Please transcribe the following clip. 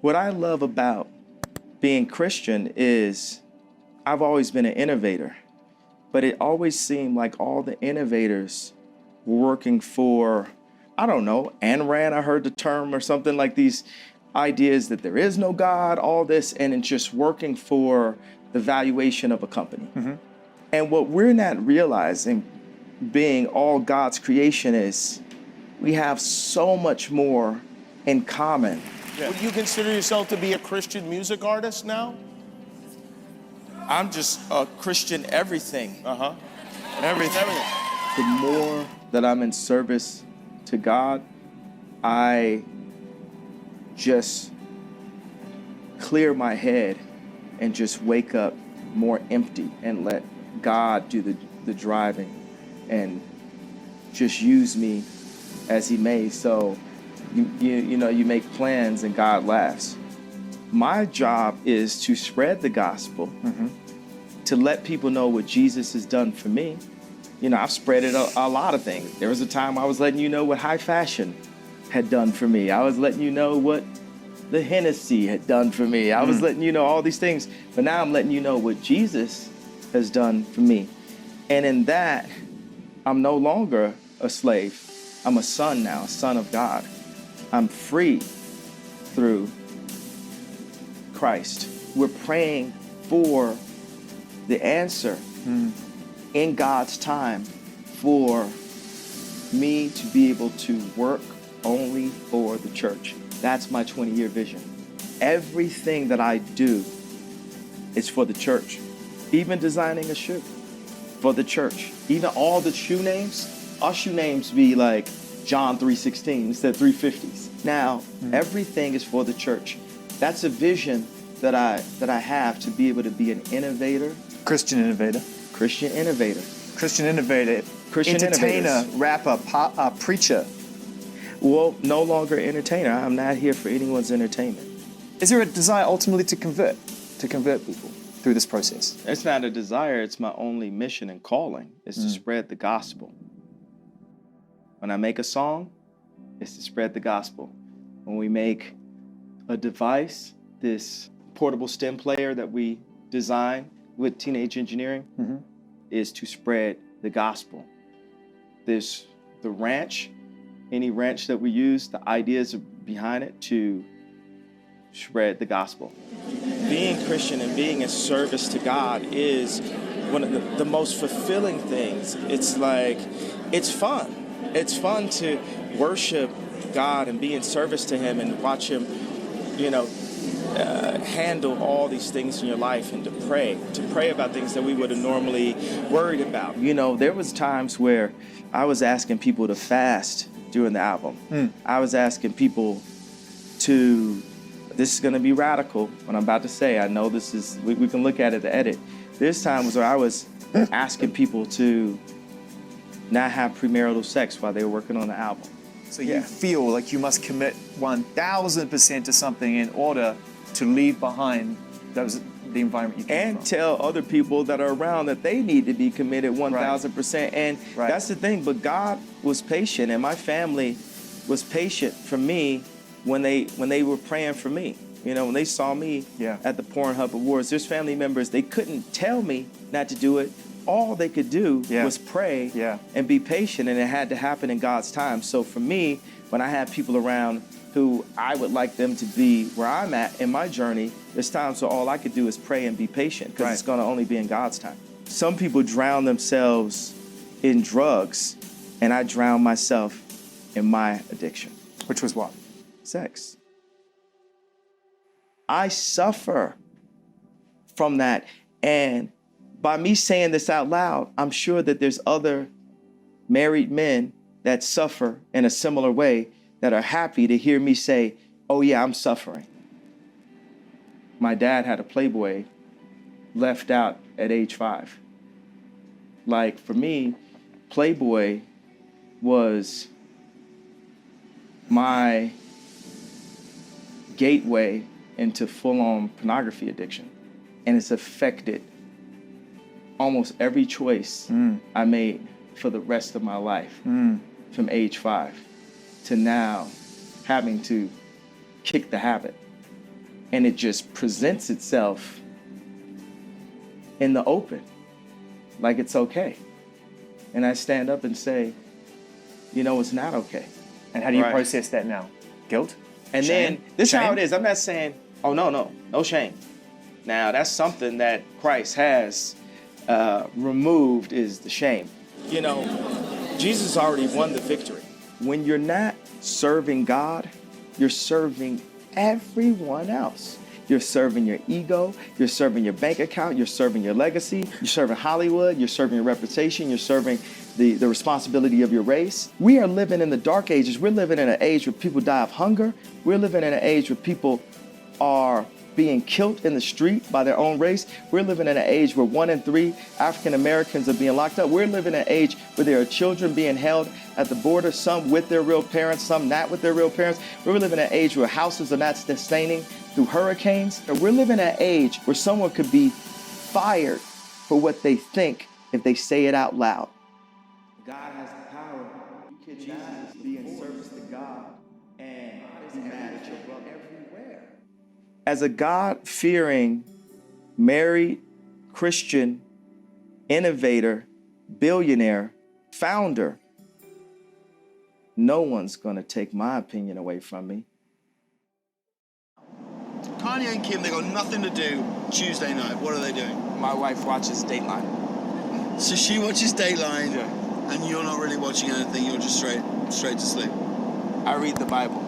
What I love about being Christian is I've always been an innovator, but it always seemed like all the innovators were working for, I don't know, Ayn Rand, I heard the term, or something like these ideas that there is no God, all this, and it's just working for the valuation of a company. Mm-hmm. And what we're not realizing, being all God's creation, is we have so much more in common. Yeah. Would you consider yourself to be a Christian music artist now? I'm just a Christian everything. Everything. The more that I'm in service to God, I just clear my head and just wake up more empty and let God do the driving and just use me as he may. So you know, you make plans and God laughs. My job is to spread the gospel, to let people know what Jesus has done for me. You know, I've spread it a lot of things. There was a time I was letting you know what high fashion had done for me. I was letting you know what the Hennessy had done for me. I was letting you know all these things. But now I'm letting you know what Jesus has done for me. And in that, I'm no longer a slave. I'm a son now, a son of God. I'm free through Christ. We're praying for the answer in God's time for me to be able to work only for the church. That's my 20-year vision. Everything that I do is for the church. Even designing a shoe for the church. Even all the shoe names, our shoe names be like John 3:16 instead of 350s. Now, everything is for the church. That's a vision that I have, to be able to be an innovator. Christian innovator. Christian innovator. Christian innovator. Christian entertainer, innovators. rapper, preacher. Well, no longer entertainer. I'm not here for anyone's entertainment. Is there a desire ultimately to convert people through this process? It's not a desire. It's my only mission and calling, is to spread the gospel. When I make a song, it's to spread the gospel. When we make a device, this portable stem player that we design with teenage engineering, is to spread the gospel. There's the ranch, any ranch that we use, the ideas behind it to spread the gospel. Being Christian and being in service to God is one of the most fulfilling things. It's like, it's fun. It's fun to worship God and be in service to him and watch him, you know, handle all these things in your life, and to pray about things that we would have normally worried about. You know, there was times where I was asking people to fast during the album. I was asking people to, this is gonna be radical, what I'm about to say. I know this is, we can look at it, the edit. There's times where I was asking people to not have premarital sex while they were working on the album. So you feel like you must commit 1,000% to something in order to leave behind the environment you came from. And tell other people that are around that they need to be committed 1,000%. And that's the thing. But God was patient, and my family was patient for me when they were praying for me. You know, when they saw me at the Pornhub Awards, there's family members, they couldn't tell me not to do it. All they could do was pray and be patient, and it had to happen in God's time. So for me, when I have people around who I would like them to be where I'm at in my journey, there's times where all I could do is pray and be patient, because it's going to only be in God's time. Some people drown themselves in drugs, and I drown myself in my addiction. Which was what? Sex. I suffer from that, and by me saying this out loud, I'm sure that there's other married men that suffer in a similar way that are happy to hear me say, oh yeah, I'm suffering. My dad had a Playboy left out at age 5. Like, for me, Playboy was my gateway into full-on pornography addiction. And it's affected almost every choice I made for the rest of my life, from age 5 to now having to kick the habit. and it just presents itself in the open, like it's okay. And I stand up and say, you know, it's not okay. And how do you Right. process that now? Guilt? And Shame? then this is how Shame? it is. I'm not saying, oh, no shame. Now, that's something that Christ has removed, is the shame. You know, Jesus already won the victory. When you're not serving God, you're serving everyone else. You're serving your ego, you're serving your bank account, you're serving your legacy, you're serving Hollywood, you're serving your reputation, you're serving the responsibility of your race. We are living in the dark ages. We're living in an age where people die of hunger. We're living in an age where people are being killed in the street by their own race. We're living in an age where 1 in 3 African Americans are being locked up. We're living in an age where there are children being held at the border, some with their real parents, some not with their real parents. We're living in an age where houses are not sustaining through hurricanes. We're living in an age where someone could be fired for what they think if they say it out loud. God has the power. You cannot be in service to God and be mad at your brother everywhere. As a God-fearing, married, Christian, innovator, billionaire, founder, no one's going to take my opinion away from me. Kanye and Kim, they got nothing to do Tuesday night. What are they doing? My wife watches Dateline. So she watches Dateline, Yeah. and you're not really watching anything. You're just straight to sleep. I read the Bible.